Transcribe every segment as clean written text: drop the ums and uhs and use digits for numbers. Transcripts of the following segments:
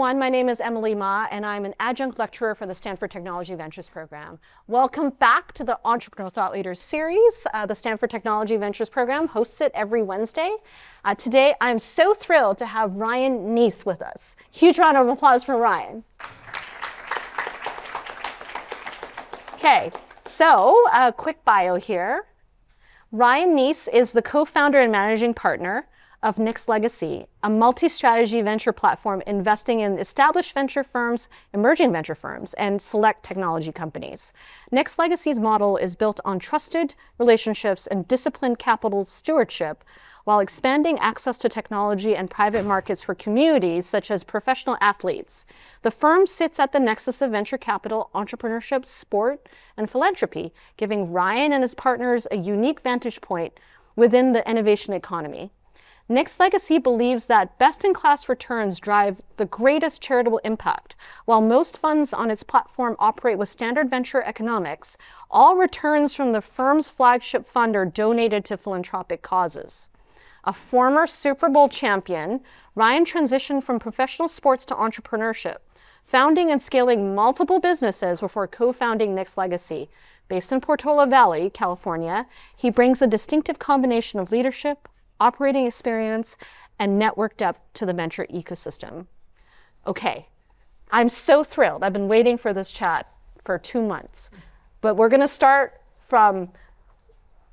everyone. My name is Emily Ma, and I'm an Adjunct Lecturer for the Stanford Technology Ventures Program. Welcome back to the Entrepreneurial Thought Leaders series. The Stanford Technology Ventures Program hosts it every Wednesday. Today, I'm so thrilled to have Ryan Nece with us. Huge round of applause for Ryan. Okay, so a quick bio here. Ryan Nece is the co-founder and managing partner of Nece Legacy, a multi-strategy venture platform investing in established venture firms, emerging venture firms, and select technology companies. Nece Legacy's model is built on trusted relationships and disciplined capital stewardship, while expanding access to technology and private markets for communities such as professional athletes. The firm sits at the nexus of venture capital, entrepreneurship, sport, and philanthropy, giving Ryan and his partners a unique vantage point within the innovation economy. Nece Legacy believes that best-in-class returns drive the greatest charitable impact. While most funds on its platform operate with standard venture economics, all returns from the firm's flagship fund are donated to philanthropic causes. A former Super Bowl champion, Ryan transitioned from professional sports to entrepreneurship, founding and scaling multiple businesses before co-founding Nece Legacy. Based in Portola Valley, California, he brings a distinctive combination of leadership, operating experience, and network depth to the venture ecosystem. Okay, I'm so thrilled. I've been waiting for this chat for 2 months, but we're gonna start from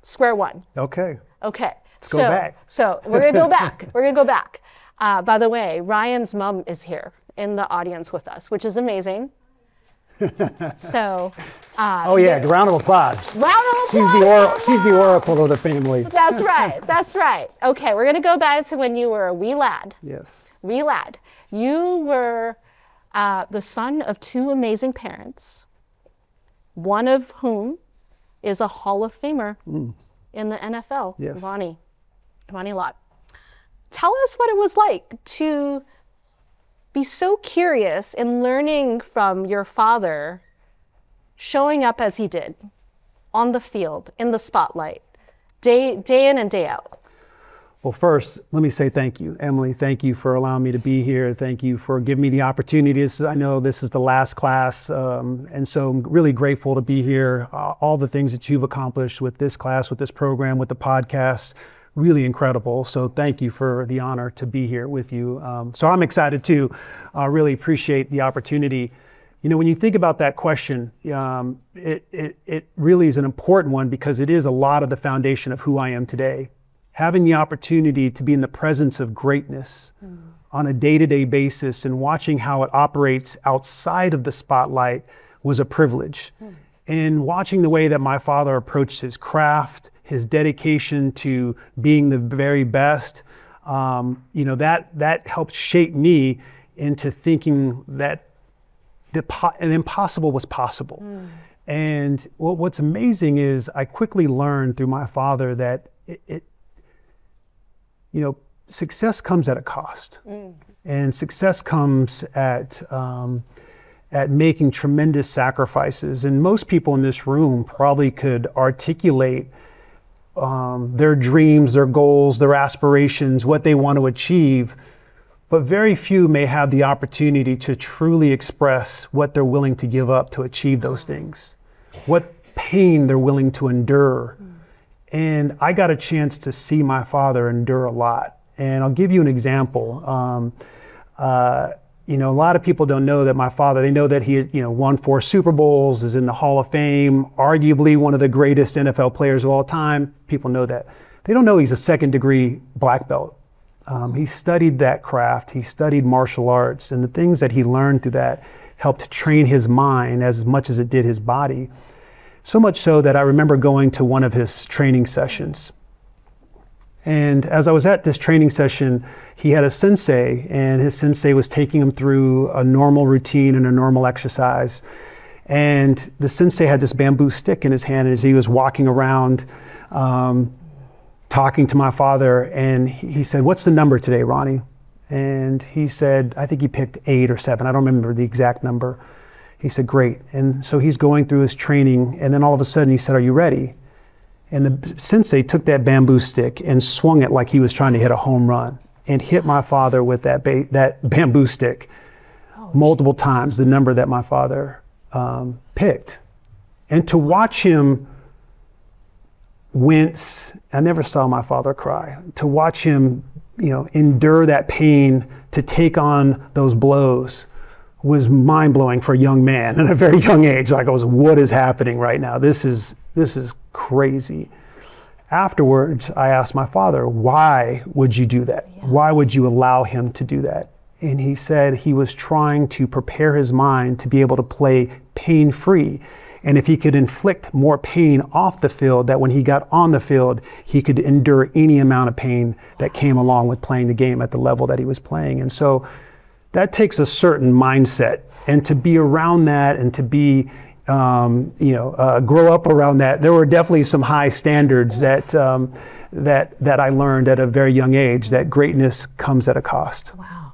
square one. Okay. Okay. Let's go back. So we're gonna go back. We're gonna go back. By the way, Ryan's mom is here in the audience with us, which is amazing. So, oh yeah, round of applause. Round of applause. She's the oracle of the family. That's right. That's right. Okay, we're gonna go back to when you were a wee lad. Yes. Wee lad. You were the son of 2 amazing parents, one of whom is a Hall of Famer in the NFL. Yes. Ronnie Lott. Tell us what it was like to be so curious in learning from your father, showing up as he did on the field, in the spotlight, day in and day out. Well, first, let me say thank you, Emily. Thank you for allowing me to be here. Thank you for giving me the opportunities. I know this is the last class, and so I'm really grateful to be here. All the things that you've accomplished with this class, with this program, with the podcast, really incredible. So thank you for the honor to be here with you. So I'm excited too. I really appreciate the opportunity. You know, when you think about that question, it really is an important one because it is a lot of the foundation of who I am today. Having the opportunity to be in the presence of greatness on a day-to-day basis and watching how it operates outside of the spotlight was a privilege. And watching the way that my father approached his craft, his dedication to being the very best, you know, that helped shape me into thinking that an impossible was possible. And what's amazing is I quickly learned through my father that you know, success comes at a cost, and success comes at making tremendous sacrifices. And most people in this room probably could articulate their dreams, their goals, their aspirations, what they want to achieve, but very few may have the opportunity to truly express what they're willing to give up to achieve those things, what pain they're willing to endure. And I got a chance to see my father endure a lot. And I'll give you an example. You know, a lot of people don't know that my father, they know that he, you know, won 4 Super Bowls, is in the Hall of Fame, arguably one of the greatest NFL players of all time. People know that. They don't know he's a 2nd-degree black belt. He studied that craft. He studied martial arts, and the things that he learned through that helped train his mind as much as it did his body. So much so that I remember going to one of his training sessions. And as I was at this training session, he had a sensei, and his sensei was taking him through a normal routine and a normal exercise. And the sensei had this bamboo stick in his hand as he was walking around, talking to my father. And he said, "What's the number today, Ronnie?" And he said, I think he picked 8 or 7. I don't remember the exact number. He said, "Great." And so he's going through his training, and then all of a sudden he said, "Are you ready?" And the sensei took that bamboo stick and swung it like he was trying to hit a home run and hit my father with that bamboo stick. multiple times the number that my father picked. And to watch him wince, I never saw my father cry. To watch him, endure that pain, to take on those blows was mind-blowing for a young man at a very young age. Like I was, what is happening right now? This is crazy. Afterwards, I asked my father, why would you do that? Yeah. Why would you allow him to do that? And he said he was trying to prepare his mind to be able to play pain-free. And if he could inflict more pain off the field, that when he got on the field, he could endure any amount of pain that came along with playing the game at the level that he was playing. And so that takes a certain mindset. And to be around that and to be, grow up around that, there were definitely some high standards that I learned at a very young age, that greatness comes at a cost. Wow.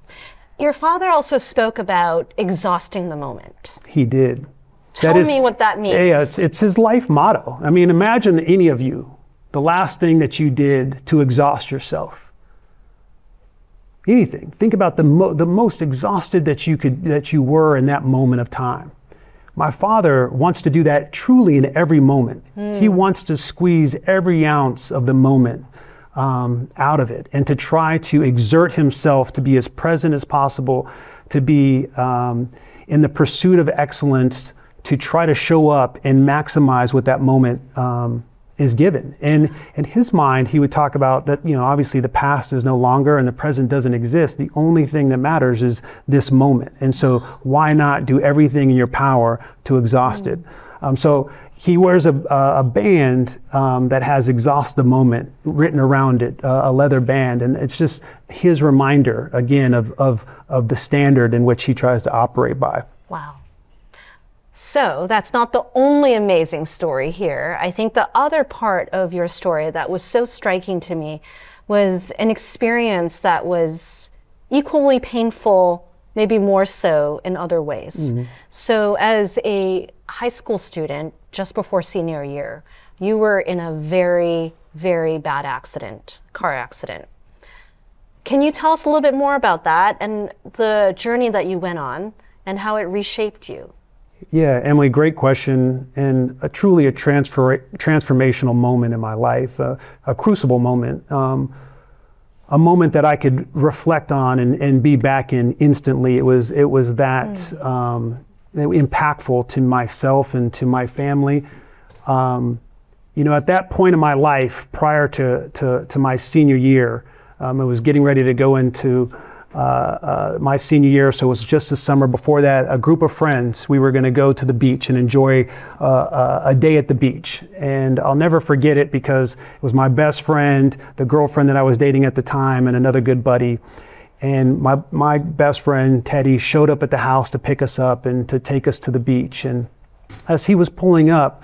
Your father also spoke about exhausting the moment. He did. Tell me what that means. Yeah, it's his life motto. I mean, imagine any of you, the last thing that you did to exhaust yourself. Anything. Think about the most exhausted that you were in that moment of time. My father wants to do that truly in every moment. He wants to squeeze every ounce of the moment out of it, and to try to exert himself to be as present as possible, to be in the pursuit of excellence, to try to show up and maximize what that moment is given. And in his mind, he would talk about that, obviously the past is no longer and the present doesn't exist. The only thing that matters is this moment. And so why not do everything in your power to exhaust it? So he wears a band that has exhaust the moment written around it, a leather band. And it's just his reminder, again, of the standard in which he tries to operate by. Wow. So that's not the only amazing story here. I think the other part of your story that was so striking to me was an experience that was equally painful, maybe more so in other ways. Mm-hmm. So as a high school student, just before senior year, you were in a very, very bad car accident. Can you tell us a little bit more about that and the journey that you went on and how it reshaped you? Yeah, Emily, great question, and truly a transformational moment in my life, a crucible moment, a moment that I could reflect on and be back in instantly. It was that impactful to myself and to my family. At that point in my life, prior to my senior year, I was getting ready to go into my senior year, so it was just the summer before that. A group of friends, we were going to go to the beach and enjoy a day at the beach. And I'll never forget it because it was my best friend, the girlfriend that I was dating at the time, and another good buddy. And my best friend, Teddy, showed up at the house to pick us up and to take us to the beach. And as he was pulling up,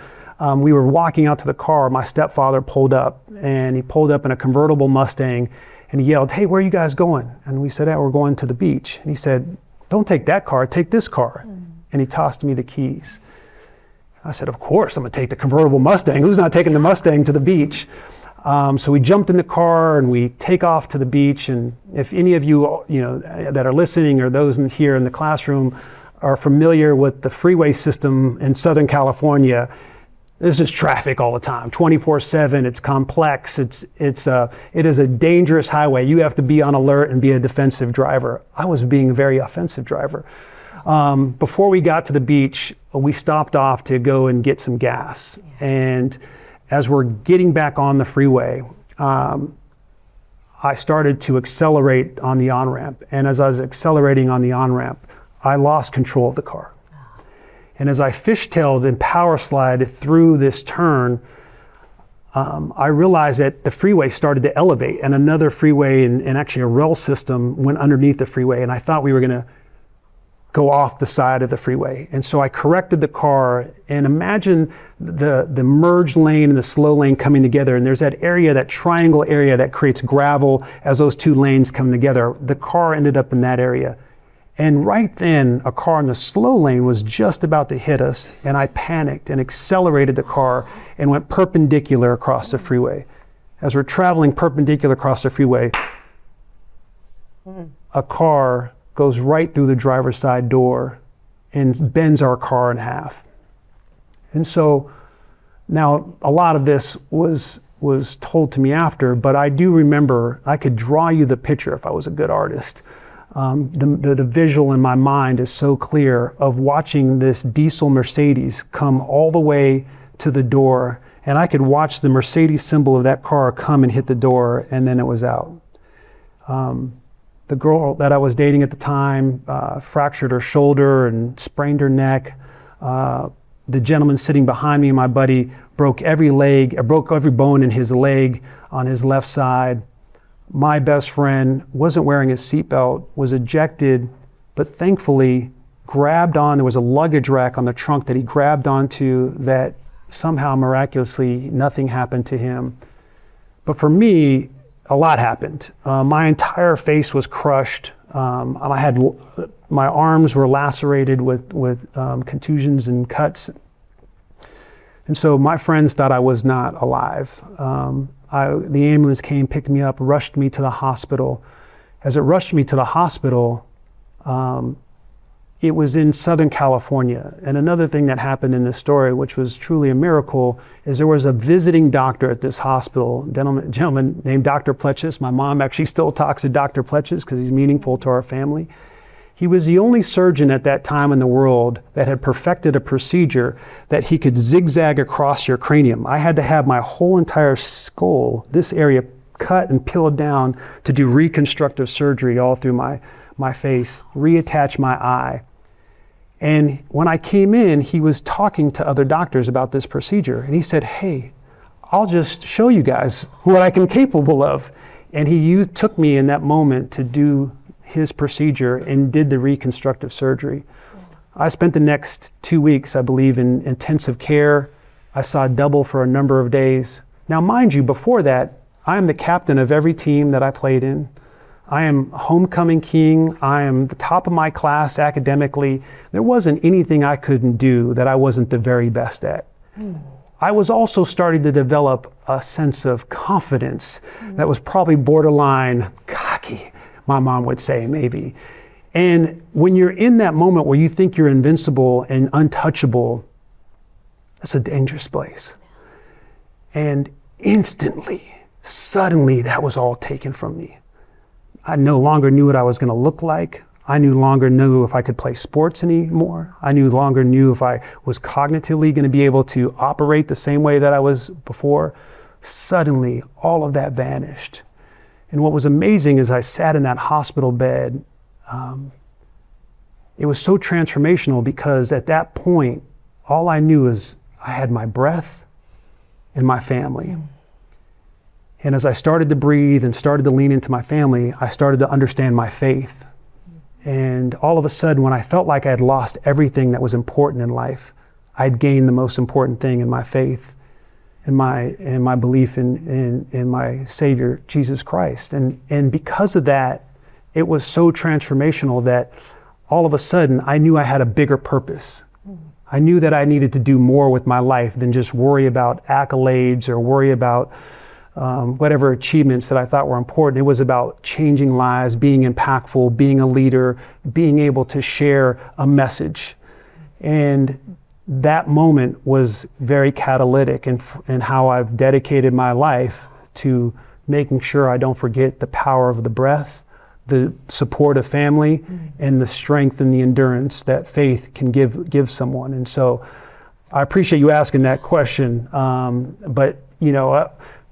we were walking out to the car. My stepfather pulled up, and he pulled up in a convertible Mustang. And he yelled, "Hey, where are you guys going?" And we said, "We're going to the beach." And he said, "Don't take that car, take this car." And he tossed me the keys. I said, "Of course, I'm gonna take the convertible Mustang. Who's not taking the Mustang to the beach?" So we jumped in the car and we take off to the beach. And if any of you, that are listening or those here in the classroom are familiar with the freeway system in Southern California, there's just traffic all the time, 24/7. It's complex. It is a dangerous highway. You have to be on alert and be a defensive driver. I was being a very offensive driver. Before we got to the beach, we stopped off to go and get some gas. And as we're getting back on the freeway, I started to accelerate on the on-ramp. And as I was accelerating on the on-ramp, I lost control of the car. And as I fishtailed and power slid through this turn, I realized that the freeway started to elevate, and another freeway and actually a rail system went underneath the freeway, and I thought we were gonna go off the side of the freeway. And so I corrected the car, and imagine the merge lane and the slow lane coming together, and there's that area, that triangle area that creates gravel as those two lanes come together. The car ended up in that area. And right then, a car in the slow lane was just about to hit us, and I panicked and accelerated the car and went perpendicular across the freeway. As we're traveling perpendicular across the freeway, a car goes right through the driver's side door and bends our car in half. And so now a lot of this was told to me after, but I do remember, I could draw you the picture if I was a good artist. The visual in my mind is so clear of watching this diesel Mercedes come all the way to the door, and I could watch the Mercedes symbol of that car come and hit the door, and then it was out. The girl that I was dating at the time fractured her shoulder and sprained her neck. The gentleman sitting behind me, my buddy, broke every bone in his leg on his left side. My best friend wasn't wearing his seatbelt, was ejected, but thankfully grabbed on, there was a luggage rack on the trunk that he grabbed onto that somehow miraculously nothing happened to him. But for me, a lot happened. My entire face was crushed. My arms were lacerated with contusions and cuts. And so my friends thought I was not alive. The ambulance came, picked me up, rushed me to the hospital. As it rushed me to the hospital, it was in Southern California. And another thing that happened in this story, which was truly a miracle, is there was a visiting doctor at this hospital, a gentleman named Dr. Pletches. My mom actually still talks to Dr. Pletches because he's meaningful to our family. He was the only surgeon at that time in the world that had perfected a procedure that he could zigzag across your cranium. I had to have my whole entire skull, this area, cut and peeled down to do reconstructive surgery all through my face, reattach my eye. And when I came in, he was talking to other doctors about this procedure. And he said, "Hey, I'll just show you guys what I can capable of." And he took me in that moment to do his procedure and did the reconstructive surgery. I spent the next 2 weeks, I believe, in intensive care. I saw double for a number of days. Now, mind you, before that, I am the captain of every team that I played in. I am homecoming king. I am the top of my class academically. There wasn't anything I couldn't do that I wasn't the very best at. I was also starting to develop a sense of confidence that was probably borderline cocky, my mom would say, maybe. And when you're in that moment where you think you're invincible and untouchable, that's a dangerous place. And instantly, suddenly, that was all taken from me. I no longer knew what I was going to look like. I no longer knew if I could play sports anymore. I no longer knew if I was cognitively going to be able to operate the same way that I was before. Suddenly, all of that vanished. And what was amazing is I sat in that hospital bed. It was so transformational because at that point, all I knew is I had my breath and my family. And as I started to breathe and started to lean into my family, I started to understand my faith. And all of a sudden, when I felt like I had lost everything that was important in life, I'd gained the most important thing in my faith and my belief in my Savior, Jesus Christ. And because of that, it was so transformational that all of a sudden I knew I had a bigger purpose. I knew that I needed to do more with my life than just worry about accolades or worry about whatever achievements that I thought were important. It was about changing lives, being impactful, being a leader, being able to share a message. And that moment was very catalytic in how I've dedicated my life to making sure I don't forget the power of the breath, the support of family, and the strength and the endurance that faith can give someone. And so I appreciate you asking that question. But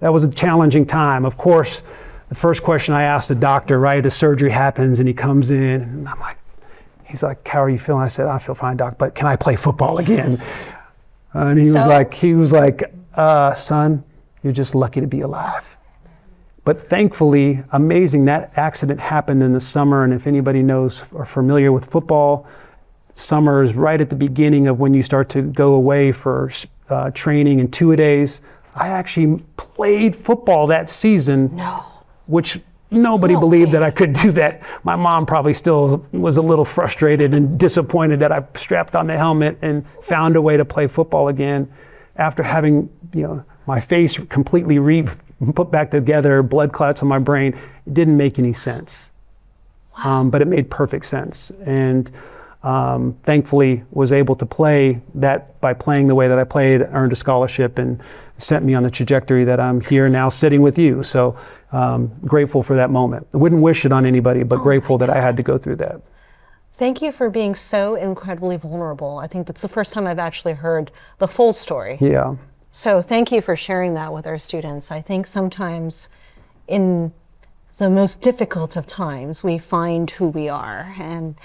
that was a challenging time. Of course, the first question I asked the doctor, right, the surgery happens and he comes in and I'm like, he's like, "How are you feeling?" I said, "I feel fine, doc, but can I play football again?" Yes. And he was like, "Son, you're just lucky to be alive." But thankfully, amazing, that accident happened in the summer. And if anybody knows or familiar with football, summer is right at the beginning of when you start to go away for training and two-a-days. I actually played football that season, which nobody believed that I could do that. My mom probably still was a little frustrated and disappointed that I strapped on the helmet and found a way to play football again after having, my face completely put back together, blood clots on my brain. It didn't make any sense. But it made perfect sense. And thankfully was able to play that. By playing the way that I played, earned a scholarship and sent me on the trajectory that I'm here now sitting with you. So grateful for that moment. I wouldn't wish it on anybody, but grateful that I had to go through that. Thank you for being so incredibly vulnerable. I think that's the first time I've actually heard the full story. Yeah. So thank you for sharing that with our students. I think sometimes in the most difficult of times, we find who we are. And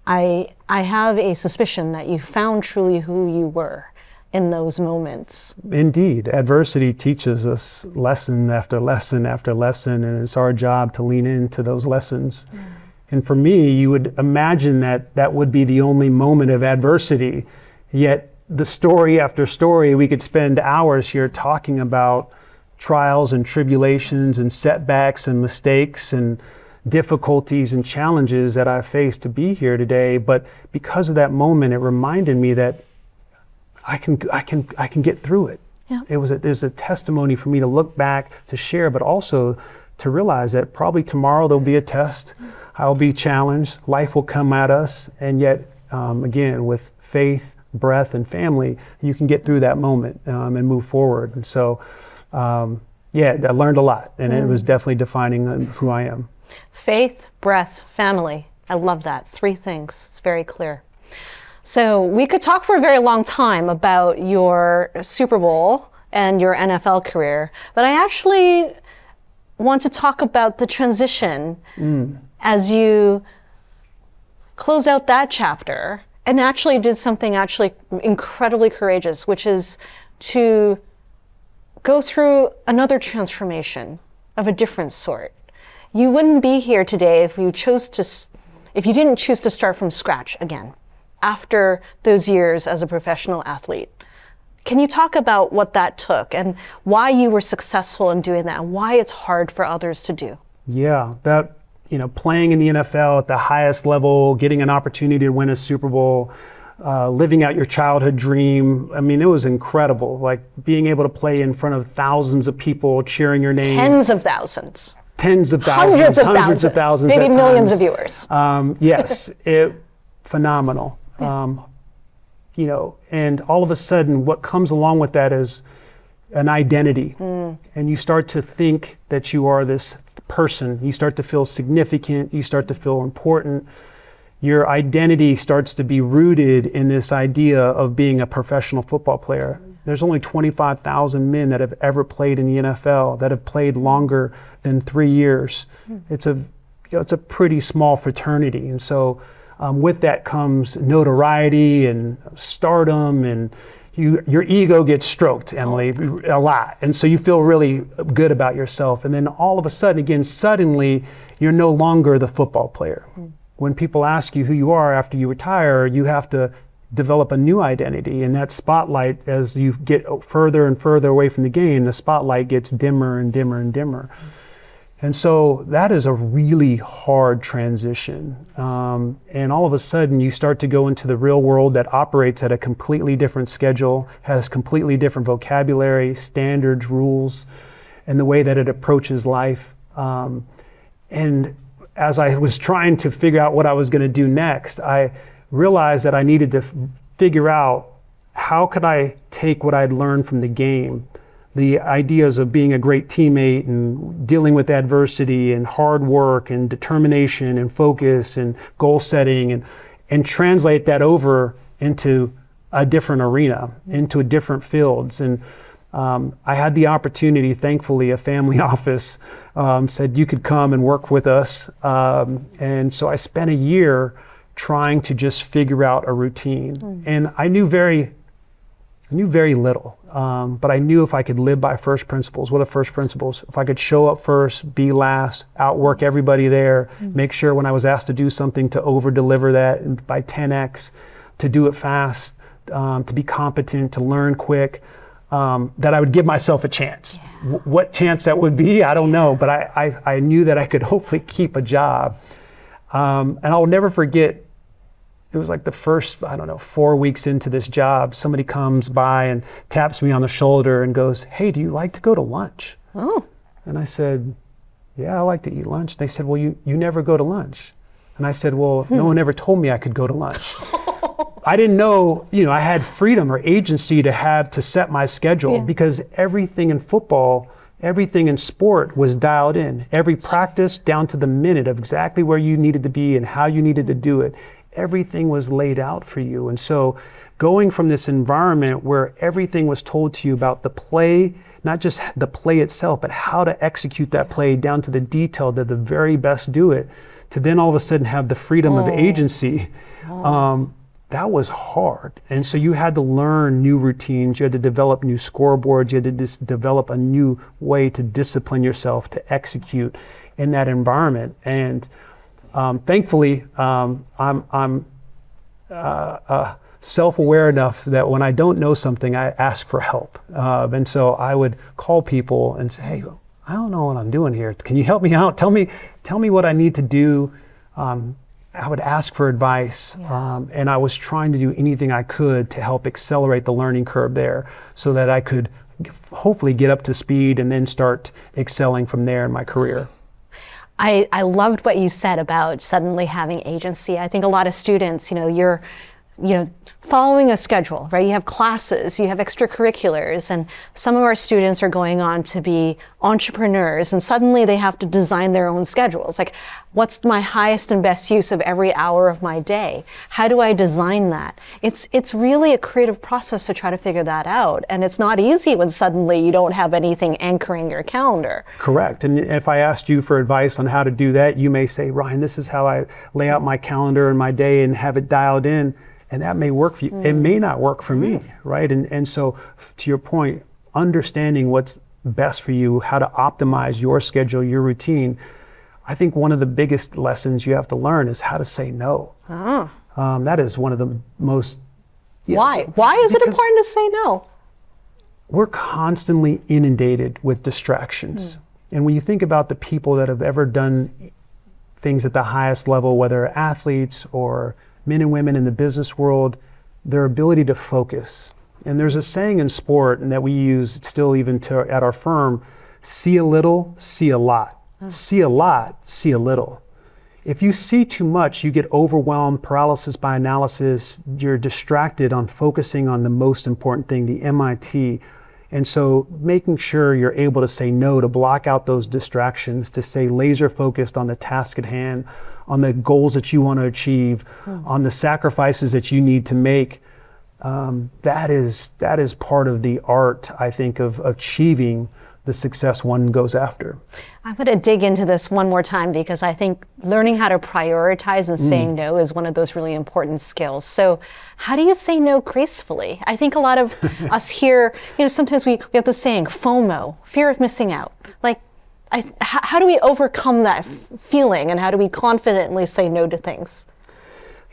I have a suspicion that you found truly who you were in those moments. Indeed. Adversity teaches us lesson after lesson after lesson, and it's our job to lean into those lessons. Mm. And for me, you would imagine that that would be the only moment of adversity, yet the story after story, we could spend hours here talking about trials and tribulations and setbacks and mistakes and difficulties and challenges that I faced to be here today. But because of that moment, it reminded me that I can get through it. Yeah. There's a testimony for me to look back, to share, but also to realize that probably tomorrow there'll be a test. I'll be challenged. Life will come at us. And yet, again, with faith, breath, and family, you can get through that moment and move forward. And so, yeah, I learned a lot. And it was definitely defining who I am. Faith, breath, family. I love that. 3 things. It's very clear. So we could talk for a very long time about your Super Bowl and your NFL career, but I actually want to talk about the transition as you close out that chapter and actually did something actually incredibly courageous, which is to go through another transformation of a different sort. You wouldn't be here today if you didn't choose to start from scratch again after those years as a professional athlete. Can you talk about what that took and why you were successful in doing that and why it's hard for others to do? Yeah, playing in the NFL at the highest level, getting an opportunity to win a Super Bowl, living out your childhood dream. I mean, it was incredible. Like being able to play in front of thousands of people cheering your name. Tens of thousands. Tens of thousands. Hundreds of thousands. Maybe millions of viewers. Yes, phenomenal. And all of a sudden what comes along with that is an identity. And you start to think that you are this person. You start to feel significant. You start to feel important. Your identity starts to be rooted in this idea of being a professional football player. There's only 25,000 men that have ever played in the NFL that have played longer than 3 years. It's a pretty small fraternity. And so with that comes notoriety and stardom, and your ego gets stroked, Emily, a lot. And so you feel really good about yourself. And then all of a sudden, again, suddenly, you're no longer the football player. When people ask you who you are after you retire, you have to develop a new identity. And that spotlight, as you get further and further away from the game, the spotlight gets dimmer and dimmer and dimmer. And so that is a really hard transition. And all of a sudden you start to go into the real world that operates at a completely different schedule, has completely different vocabulary, standards, rules, and the way that it approaches life. And as I was trying to figure out what I was going to do next, I realized that I needed to figure out how could I take what I'd learned from the game, the ideas of being a great teammate and dealing with adversity and hard work and determination and focus and goal setting, and translate that over into a different arena, into different fields. And I had the opportunity, thankfully, a family office said you could come and work with us. And so I spent a year trying to just figure out a routine. And I knew very little, but I knew if I could live by first principles. What are first principles? If I could show up first, be last, outwork everybody there, make sure when I was asked to do something to over-deliver that by 10x, to do it fast, to be competent, to learn quick, that I would give myself a chance. Yeah. What chance that would be, I don't know, but I knew that I could hopefully keep a job. And I'll never forget, it was like the first, 4 weeks into this job, somebody comes by and taps me on the shoulder and goes, "Hey, do you like to go to lunch?" Oh. And I said, "Yeah, I like to eat lunch." They said, "Well, you never go to lunch." And I said, well, no one ever told me I could go to lunch. I didn't know, I had freedom or agency to set my schedule because everything in football, everything in sport was dialed in. Every practice down to the minute of exactly where you needed to be and how you needed to do it. Everything was laid out for you. And so going from this environment where everything was told to you about the play, not just the play itself, but how to execute that play down to the detail that the very best do it, to then all of a sudden have the freedom of agency, that was hard. And so you had to learn new routines, you had to develop new scoreboards, you had to develop a new way to discipline yourself to execute in that environment. And thankfully, I'm self-aware enough that when I don't know something, I ask for help. And so I would call people and say, hey, I don't know what I'm doing here. Can you help me out? Tell me what I need to do. I would ask for advice, and I was trying to do anything I could to help accelerate the learning curve there so that I could hopefully get up to speed and then start excelling from there in my career. I loved what you said about suddenly having agency. I think a lot of students, you're following a schedule, right? You have classes, you have extracurriculars, and some of our students are going on to be entrepreneurs, and suddenly they have to design their own schedules. Like, what's my highest and best use of every hour of my day? How do I design that? It's really a creative process to try to figure that out, and it's not easy when suddenly you don't have anything anchoring your calendar. Correct. And if I asked you for advice on how to do that, you may say, Ryan, this is how I lay out my calendar and my day and have it dialed in. And that may work for you. It may not work for me, right? And so to your point, understanding what's best for you, how to optimize your schedule, your routine, I think one of the biggest lessons you have to learn is how to say no. That is one of the most... Why? Why is it important to say no? We're constantly inundated with distractions. And when you think about the people that have ever done things at the highest level, whether athletes or men and women in the business world, their ability to focus. And there's a saying in sport, and that we use still even at our firm, see a little, see a lot. See a lot, see a little. If you see too much, you get overwhelmed, paralysis by analysis, you're distracted on focusing on the most important thing, the MIT. And so making sure you're able to say no, to block out those distractions, to stay laser focused on the task at hand, on the goals that you want to achieve, on the sacrifices that you need to make. That is part of the art, I think, of achieving the success one goes after. I'm going to dig into this one more time because I think learning how to prioritize and saying no is one of those really important skills. So how do you say no gracefully? I think a lot of us here, sometimes we have the saying FOMO, fear of missing out. Like, how do we overcome that feeling, and how do we confidently say no to things?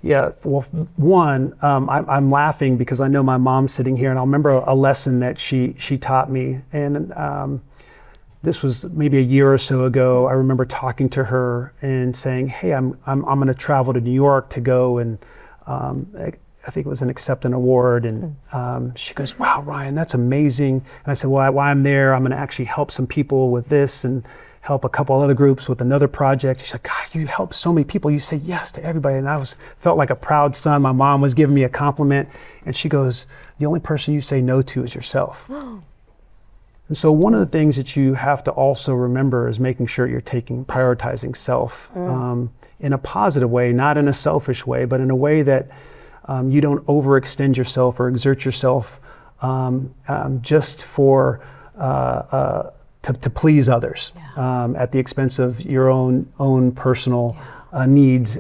Yeah, well, one, I'm laughing because I know my mom's sitting here, and I'll remember a lesson that she taught me. And this was maybe a year or so ago. I remember talking to her and saying, "Hey, I'm going to travel to New York to go and I think it was accept an award." And she goes, "Wow, Ryan, that's amazing." And I said, "Well, while I'm there, I'm going to actually help some people with this and help a couple other groups with another project." She's like, "God, you help so many people. You say yes to everybody." And I felt like a proud son. My mom was giving me a compliment. And she goes, "The only person you say no to is yourself." And so one of the things that you have to also remember is making sure you're prioritizing self in a positive way, not in a selfish way, but in a way that you don't overextend yourself or exert yourself just for to please others at the expense of your own personal needs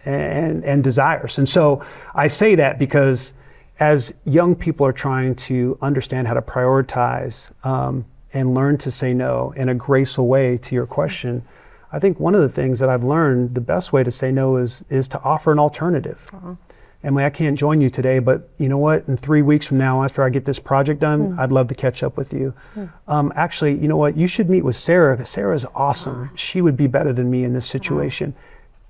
and desires. And so I say that because as young people are trying to understand how to prioritize and learn to say no in a graceful way to your question, I think one of the things that I've learned, the best way to say no is to offer an alternative. Emily, I can't join you today, but you know what? In 3 weeks from now, after I get this project done, I'd love to catch up with you. Actually, you know what? You should meet with Sarah, because Sarah's awesome. She would be better than me in this situation.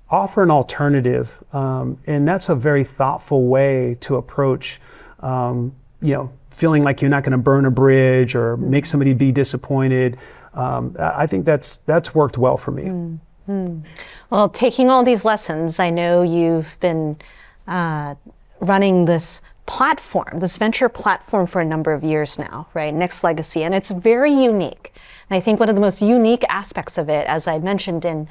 Offer an alternative, and that's a very thoughtful way to approach, feeling like you're not going to burn a bridge or make somebody be disappointed. I think that's worked well for me. Well, taking all these lessons, I know you've been running this platform, this venture platform for a number of years now, right? Next Legacy, and it's very unique. And I think one of the most unique aspects of it, as I mentioned in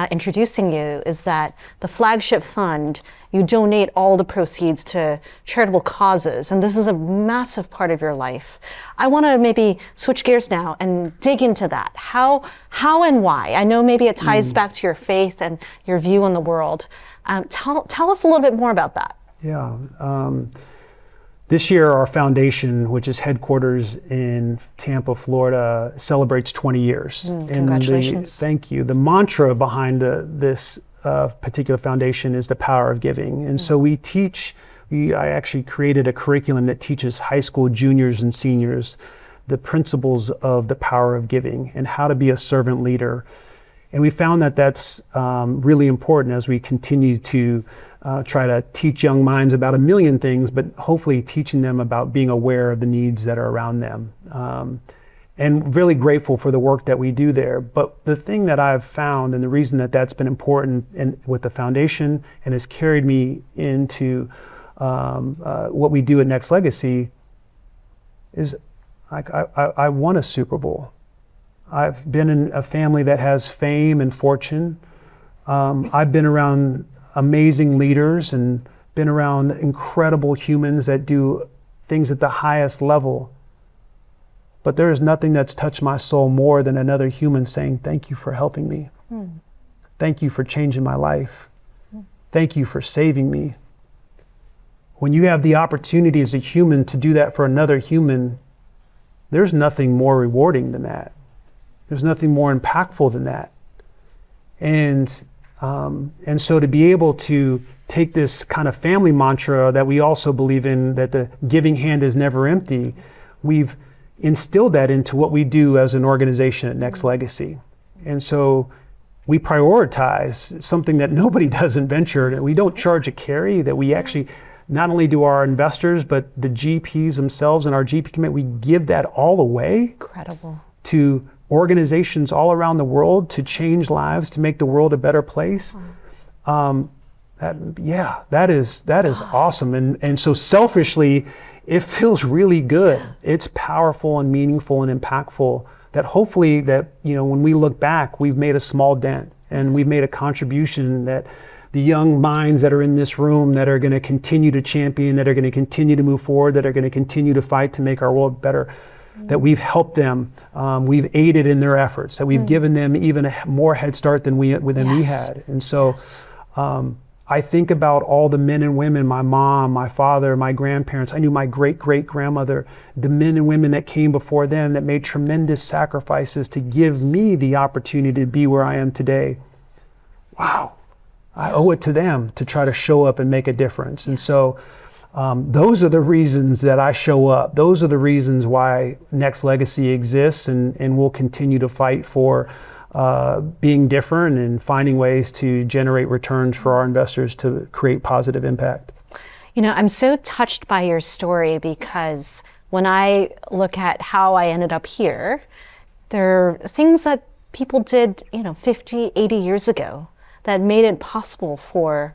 introducing you, is that the flagship fund, you donate all the proceeds to charitable causes, and this is a massive part of your life. I want to maybe switch gears now and dig into that. How and why? I know maybe it ties back to your faith and your view on the world. Tell us a little bit more about that. Yeah. This year, our foundation, which is headquarters in Tampa, Florida, celebrates 20 years. Congratulations. Thank you. The mantra behind this particular foundation is the power of giving. And so I actually created a curriculum that teaches high school juniors and seniors the principles of the power of giving and how to be a servant leader. And we found that that's really important as we continue to try to teach young minds about a million things, but hopefully teaching them about being aware of the needs that are around them. And really grateful for the work that we do there. But the thing that I've found, and the reason that that's been important with the foundation and has carried me into what we do at Next Legacy, is I won a Super Bowl. I've been in a family that has fame and fortune. I've been around amazing leaders and been around incredible humans that do things at the highest level. But there is nothing that's touched my soul more than another human saying, thank you for helping me. Thank you for changing my life. Thank you for saving me. When you have the opportunity as a human to do that for another human, there's nothing more rewarding than that. There's nothing more impactful than that. And so to be able to take this kind of family mantra that we also believe in, that the giving hand is never empty, we've instilled that into what we do as an organization at Next Legacy. And so we prioritize something that nobody does in venture. We don't charge a carry, that we actually not only do our investors, but the GPs themselves and our GP committee, we give that all away. Incredible. To organizations all around the world to change lives, to make the world a better place. That is awesome. And so selfishly, it feels really good. It's powerful and meaningful and impactful, that hopefully that, when we look back, we've made a small dent and we've made a contribution, that the young minds that are in this room that are going to continue to champion, that are going to continue to move forward, that are going to continue to fight to make our world better, that we've helped them, we've aided in their efforts, that we've given them even a more head start than we had. And so I think about all the men and women, my mom, my father, my grandparents, I knew my great-great-grandmother, the men and women that came before them that made tremendous sacrifices to give me the opportunity to be where I am today. Wow, I owe it to them to try to show up and make a difference. And so those are the reasons that I show up. Those are the reasons why Next Legacy exists, and we'll continue to fight for being different and finding ways to generate returns for our investors to create positive impact. I'm so touched by your story, because when I look at how I ended up here, there are things that people did, 50, 80 years ago that made it possible for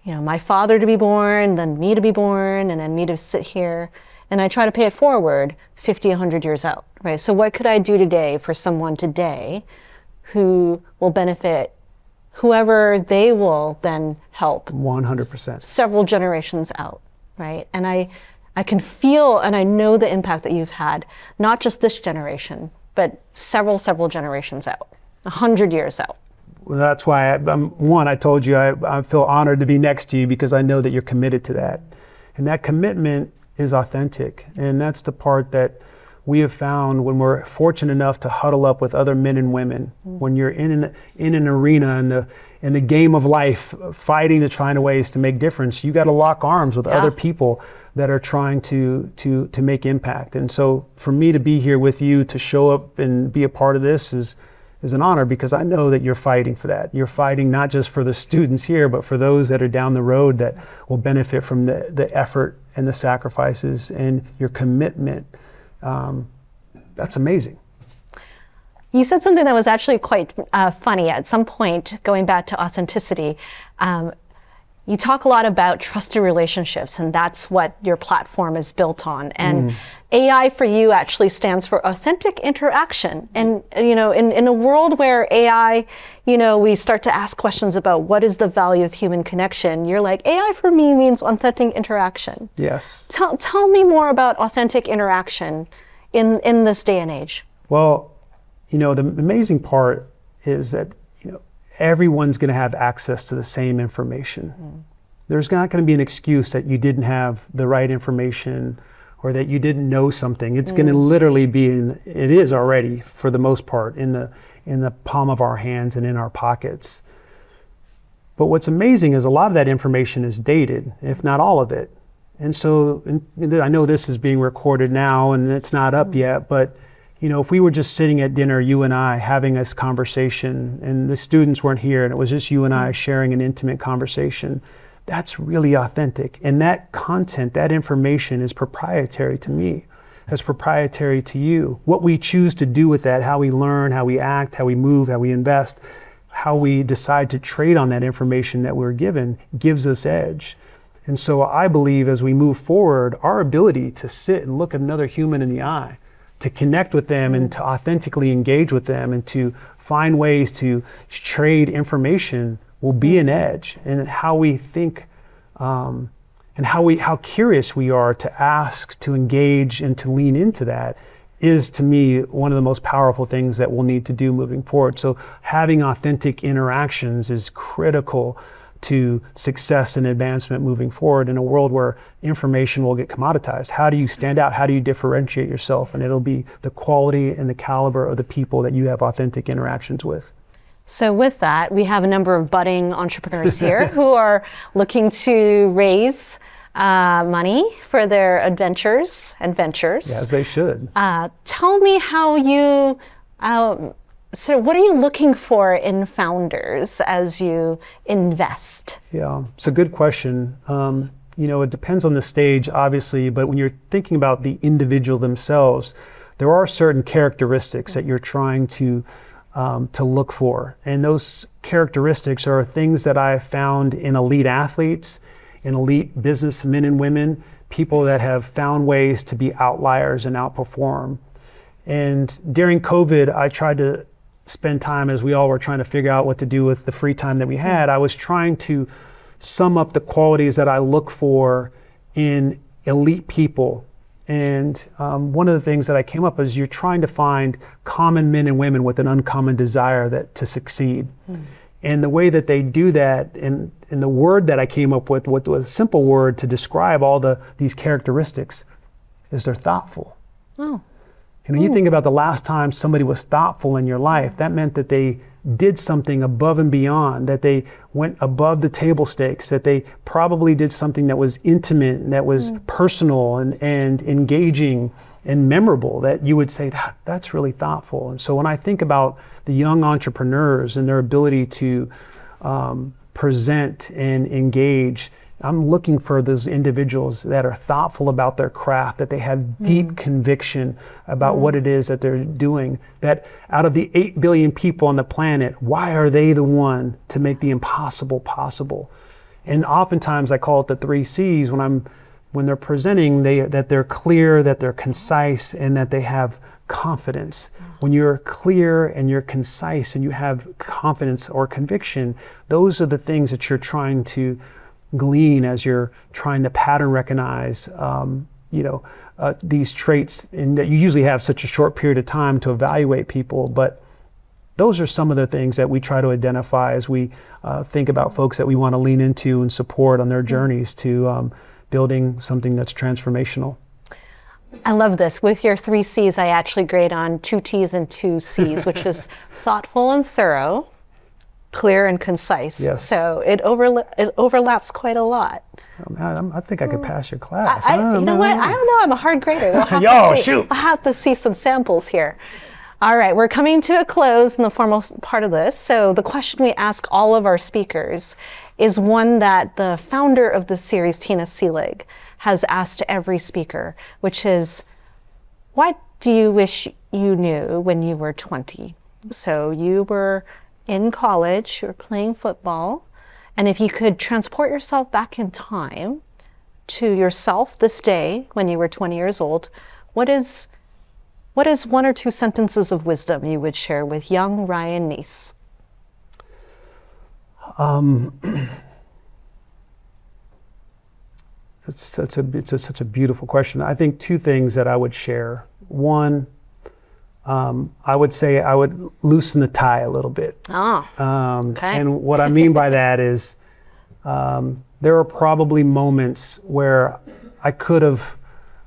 my father to be born, then me to be born, and then me to sit here. And I try to pay it forward 50, 100 years out, right? So what could I do today for someone today who will benefit whoever they will then help? 100%. Several generations out, right? And I can feel and I know the impact that you've had, not just this generation, but several generations out, 100 years out. Well, that's why I told you I feel honored to be next to you, because I know that you're committed to that. And that commitment is authentic. And that's the part that we have found when we're fortunate enough to huddle up with other men and women. When you're in an arena in the game of life, fighting to find ways to make difference, you got to lock arms with other people that are trying to make impact. And so for me to be here with you, to show up and be a part of this is an honor, because I know that you're fighting for that. You're fighting not just for the students here, but for those that are down the road that will benefit from the effort and the sacrifices and your commitment. That's amazing. You said something that was actually quite funny at some point, going back to authenticity. You talk a lot about trusted relationships, and that's what your platform is built on. And AI for you actually stands for authentic interaction. And in a world where AI, we start to ask questions about what is the value of human connection, you're like, AI for me means authentic interaction. Yes. Tell me more about authentic interaction in this day and age. Well, the amazing part is that everyone's going to have access to the same information. There's not going to be an excuse that you didn't have the right information or that you didn't know something. It's going to literally be it is already, for the most part, in the palm of our hands and in our pockets. But what's amazing is a lot of that information is dated, if not all of it. And so I know this is being recorded now and it's not up yet, but if we were just sitting at dinner, you and I, having this conversation, and the students weren't here, and it was just you and I sharing an intimate conversation, that's really authentic. And that content, that information is proprietary to me. It's proprietary to you. What we choose to do with that, how we learn, how we act, how we move, how we invest, how we decide to trade on that information that we're given, gives us edge. And so I believe as we move forward, our ability to sit and look at another human in the eye, to connect with them and to authentically engage with them and to find ways to trade information will be an edge. And how we think and how curious we are to ask, to engage, and to lean into that is, to me, one of the most powerful things that we'll need to do moving forward. So having authentic interactions is critical to success and advancement moving forward in a world where information will get commoditized. How do you stand out? How do you differentiate yourself? And it'll be the quality and the caliber of the people that you have authentic interactions with. So with that, we have a number of budding entrepreneurs here who are looking to raise money for their adventures and ventures. Yeah, as they should. Tell me how you... So what are you looking for in founders as you invest? Yeah, it's a good question. It depends on the stage, obviously, but when you're thinking about the individual themselves, there are certain characteristics that you're trying to look for. And those characteristics are things that I have found in elite athletes, in elite businessmen and women, people that have found ways to be outliers and outperform. And during COVID, I tried to spend time, as we all were trying to figure out what to do with the free time that we had. I was trying to sum up the qualities that I look for in elite people. And one of the things that I came up is you're trying to find common men and women with an uncommon desire to succeed. And the way that they do that, and the word that I came up with was a simple word to describe all these characteristics, is they're thoughtful. Oh. And when you think about the last time somebody was thoughtful in your life, that meant that they did something above and beyond, that they went above the table stakes, that they probably did something that was intimate, and that was personal and engaging and memorable, that you would say, that's really thoughtful. And so when I think about the young entrepreneurs and their ability to present and engage, I'm looking for those individuals that are thoughtful about their craft, that they have deep conviction about what it is that they're doing, that out of the 8 billion people on the planet, why are they the one to make the impossible possible? And oftentimes I call it the 3 C's when they're presenting, that they're clear, that they're concise, and that they have confidence. When you're clear and you're concise and you have confidence or conviction, those are the things that you're trying to glean as you're trying to pattern recognize these traits, and that you usually have such a short period of time to evaluate people. But those are some of the things that we try to identify as we think about folks that we want to lean into and support on their journeys to building something that's transformational. I love this. With your 3 C's, I actually grade on 2 T's and 2 C's, which is thoughtful and thorough, clear and concise. Yes. So it overlaps quite a lot. I think I could pass your class. You know what? I don't know. I'm a hard grader. We'll have to see. Shoot. I'll have to see some samples here. All right, we're coming to a close in the formal part of this. So the question we ask all of our speakers is one that the founder of the series, Tina Seelig, has asked every speaker, which is, what do you wish you knew when you were 20? So you were in college, you were playing football, and if you could transport yourself back in time to yourself this day when you were 20 years old, what is one or two sentences of wisdom you would share with young Ryan Nece? It's such a beautiful question. I think two things that I would share. One, I would say I would loosen the tie a little bit. Okay. And what I mean by that is there are probably moments where I could have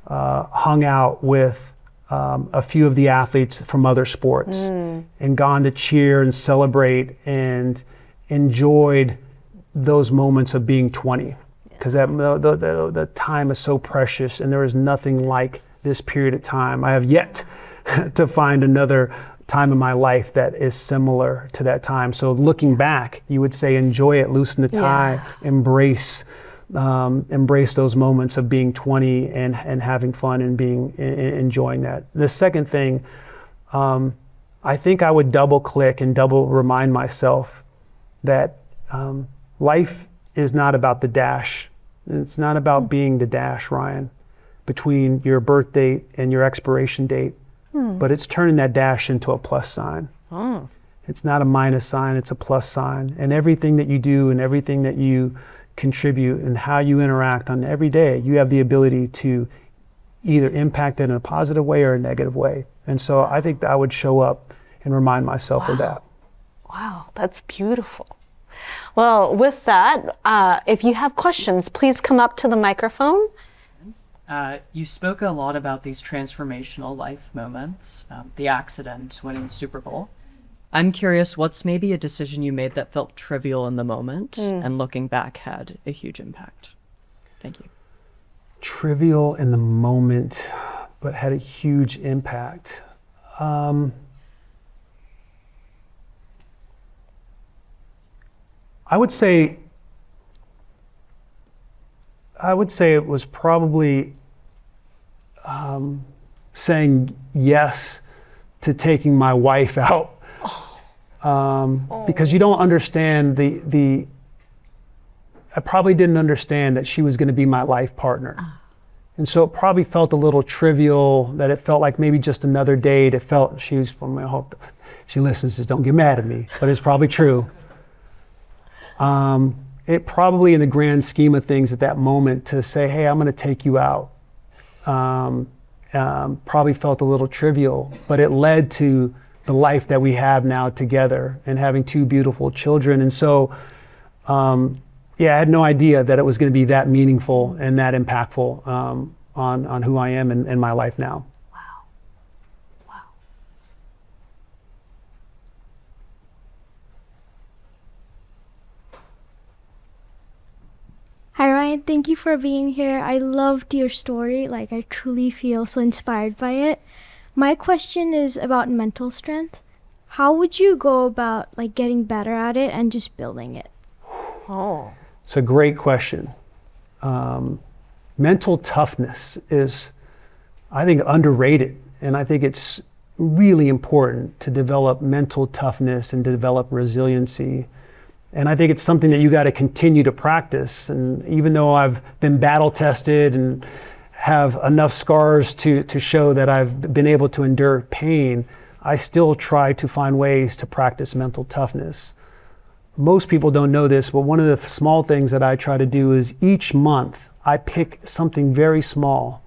hung out with a few of the athletes from other sports and gone to cheer and celebrate and enjoyed those moments of being 20. Because the time is so precious and there is nothing like this period of time. I have yet to find another time in my life that is similar to that time. So looking back, you would say enjoy it, loosen the tie, embrace those moments of being 20 and having fun and enjoying that. The second thing, I think I would double click and double remind myself that life is not about the dash. It's not about being the dash, Ryan, between your birth date and your expiration date, but it's turning that dash into a plus sign. It's not a minus sign, it's a plus sign. And everything that you do and everything that you contribute and how you interact on every day, you have the ability to either impact it in a positive way or a negative way. And so I think that I would show up and remind myself of that. Wow, that's beautiful. Well, with that, if you have questions, please come up to the microphone. You spoke a lot about these transformational life moments, the accident, winning the Super Bowl. I'm curious, what's maybe a decision you made that felt trivial in the moment and looking back had a huge impact? Thank you. Trivial in the moment, but had a huge impact. I would say it was probably saying yes to taking my wife out, because you don't understand I probably didn't understand that she was going to be my life partner. And so it probably felt a little trivial, that it felt like maybe just another date. It felt, I hope she listens, just don't get mad at me, but it's probably true. It probably, in the grand scheme of things at that moment, to say, hey, I'm going to take you out, probably felt a little trivial, but it led to the life that we have now together and having two beautiful children. And so, I had no idea that it was going to be that meaningful and that impactful on who I am and my life now. Wow. Hi Ryan, thank you for being here. I loved your story. I truly feel so inspired by it. My question is about mental strength. How would you go about getting better at it and just building it? Oh. It's a great question. Mental toughness is, I think, underrated. And I think it's really important to develop mental toughness and to develop resiliency. And I think it's something that you got to continue to practice. And even though I've been battle tested and have enough scars to show that I've been able to endure pain, I still try to find ways to practice mental toughness. Most people don't know this, but one of the small things that I try to do is each month I pick something very small,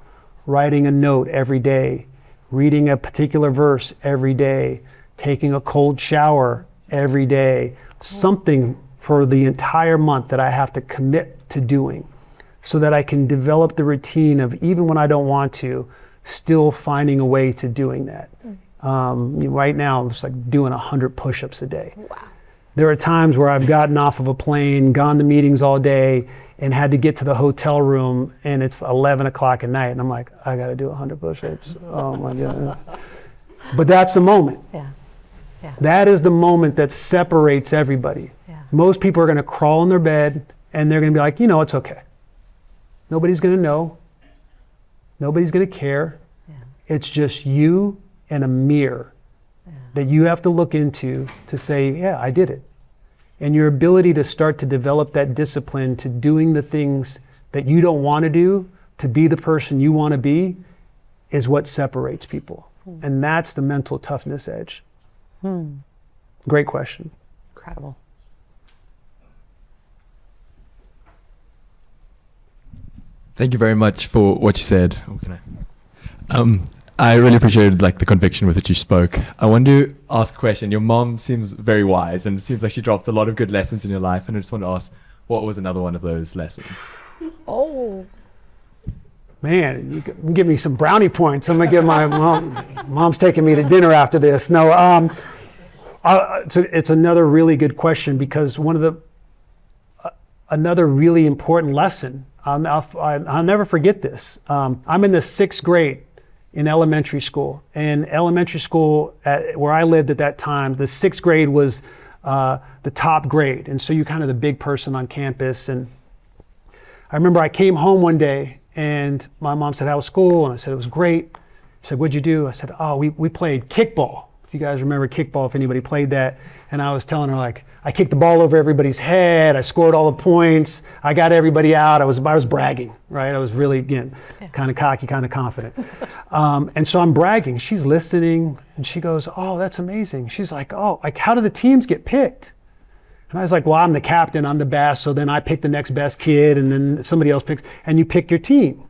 writing a note every day, reading a particular verse every day, taking a cold shower every day, something for the entire month that I have to commit to doing, so that I can develop the routine of, even when I don't want to, still finding a way to doing that. Right now, I'm just doing 100 push-ups a day. Wow. There are times where I've gotten off of a plane, gone to meetings all day, and had to get to the hotel room, and it's 11 o'clock at night, and I'm like, I gotta do 100 push-ups. Oh my God. But that's the moment. Yeah. That is the moment that separates everybody. Yeah. Most people are gonna crawl in their bed, and they're gonna be like, it's okay. Nobody's gonna know. Nobody's gonna care. Yeah. It's just you and a mirror. that you have to look into to say, yeah, I did it. And your ability to start to develop that discipline to doing the things that you don't want to do, to be the person you want to be, is what separates people. And that's the mental toughness edge. Great question. Incredible. Thank you very much for what you said. Oh, can I really appreciated the conviction with which you spoke. I want to ask a question. Your mom seems very wise, and it seems like she dropped a lot of good lessons in your life. And I just want to ask, what was another one of those lessons? Oh. Man, you can give me some brownie points. I'm gonna give my mom's taking me to dinner after this. No, it's another really good question, because another really important lesson. I'll never forget this. I'm in the 6th grade in elementary school. And elementary school, where I lived at that time, the 6th grade was the top grade. And so you're kind of the big person on campus. And I remember I came home one day and my mom said, how was school? And I said, it was great. She said, what'd you do? I said, oh, we played kickball. If you guys remember kickball, if anybody played that. And I was telling her, I kicked the ball over everybody's head. I scored all the points. I got everybody out. I was bragging, right? I was really, again, kind of cocky, kind of confident. And so I'm bragging. She's listening, and she goes, oh, that's amazing. She's like, oh, how do the teams get picked? And I was like, well, I'm the captain. I'm the best. So then I pick the next best kid, and then somebody else picks, and you pick your team.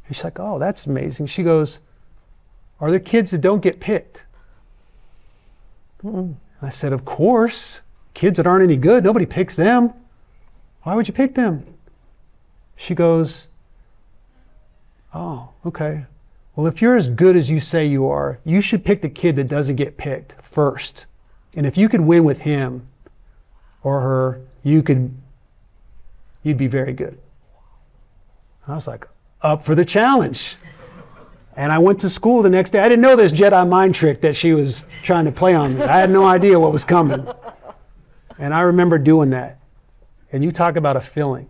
And she's like, oh, that's amazing. She goes, are there kids that don't get picked? I said, of course. Kids that aren't any good, nobody picks them. Why would you pick them? She goes, oh, okay. Well, if you're as good as you say you are, you should pick the kid that doesn't get picked first. And if you could win with him or her, you'd be very good. I was like, up for the challenge. And I went to school the next day. I didn't know this Jedi mind trick that she was trying to play on me. I had no idea what was coming. And I remember doing that. And you talk about a feeling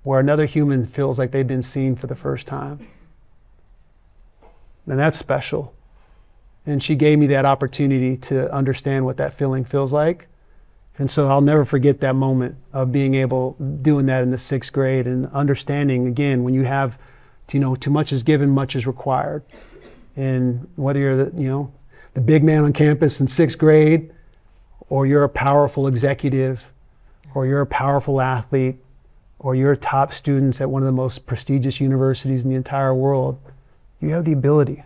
where another human feels like they've been seen for the first time. And that's special. And she gave me that opportunity to understand what that feeling feels like. And so I'll never forget that moment of being doing that in the 6th grade and understanding, again, when you have, too much is given, much is required. And whether you're the big man on campus in 6th grade, or you're a powerful executive, or you're a powerful athlete, or you're top students at one of the most prestigious universities in the entire world, you have the ability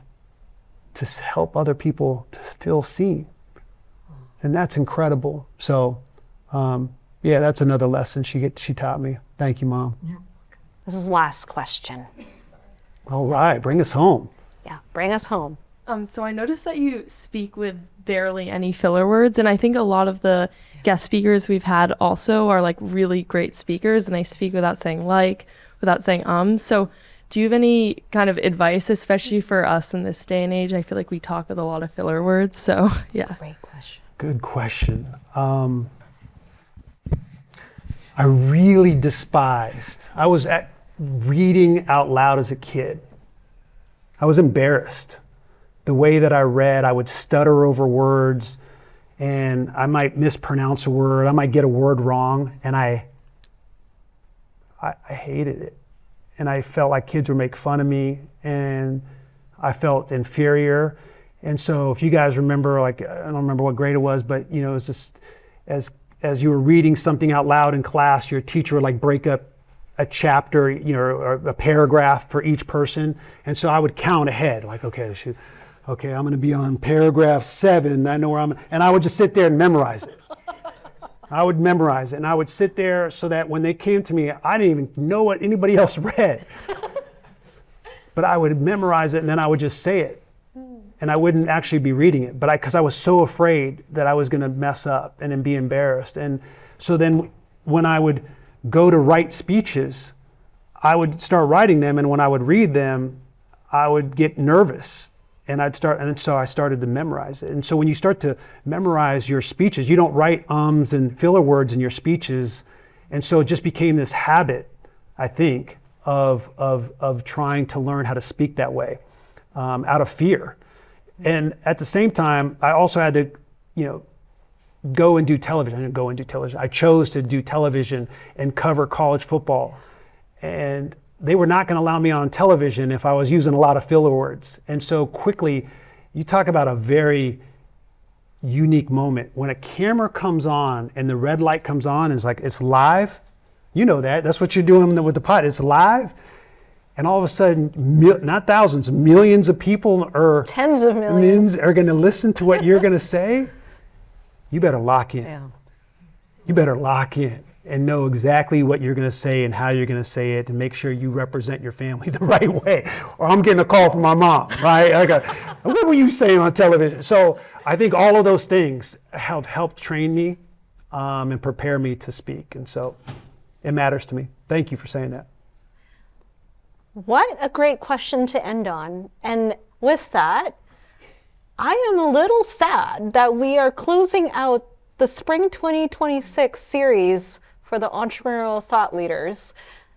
to help other people to feel seen. And that's incredible. So, that's another lesson she taught me. Thank you, Mom. This is the last question. All right, bring us home. Yeah, bring us home. So I noticed that you speak with barely any filler words, and I think a lot of the guest speakers we've had also are really great speakers, and they speak without saying without saying So do you have any kind of advice, especially for us in this day and age? I feel like we talk with a lot of filler words, so yeah. Great question. Good question. I really despised. I was reading out loud as a kid. I was embarrassed. The way that I read, I would stutter over words, and I might mispronounce a word. I might get a word wrong, and I hated it. And I felt like kids would make fun of me, and I felt inferior. And so if you guys remember, I don't remember what grade it was, but it was just as you were reading something out loud in class, your teacher would break up a chapter, or a paragraph for each person. And so I would count ahead, okay, I'm gonna be on paragraph 7, I know where and I would just sit there and memorize it. I would memorize it, and I would sit there so that when they came to me, I didn't even know what anybody else read. But I would memorize it, and then I would just say it. And I wouldn't actually be reading it, but because I was so afraid that I was gonna mess up and then be embarrassed. And so then when I would go to write speeches, I would start writing them, and when I would read them, I would get nervous. And so I started to memorize it. And so when you start to memorize your speeches, you don't write ums and filler words in your speeches. And so it just became this habit, I think, of trying to learn how to speak that way, out of fear. And at the same time, I also had to, go and do television. I didn't go and do television. I chose to do television and cover college football. And they were not going to allow me on television if I was using a lot of filler words. And so quickly, you talk about a very unique moment. When a camera comes on and the red light comes on, and it's like, it's live. You know that. That's what you're doing with the pod. It's live. And all of a sudden, not thousands, millions of people or Tens of millions. are going to listen to what you're going to say. You better lock in. Yeah. You better lock in and know exactly what you're going to say and how you're going to say it, and make sure you represent your family the right way. Or I'm getting a call from my mom, right? What were you saying on television? So I think all of those things have helped train me and prepare me to speak. And so it matters to me. Thank you for saying that. What a great question to end on. And with that, I am a little sad that we are closing out the Spring 2026 series for the Entrepreneurial Thought Leaders.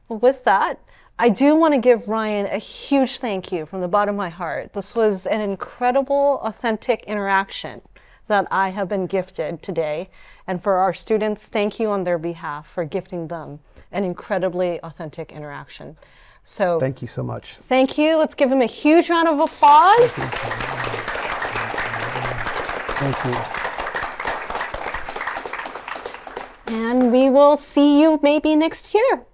With that, I do want to give Ryan a huge thank you from the bottom of my heart. This was an incredible, authentic interaction that I have been gifted today. And for our students, thank you on their behalf for gifting them an incredibly authentic interaction. So Thank you so much. thank you. Let's give him a huge round of applause. Thank you. And we will see you maybe next year.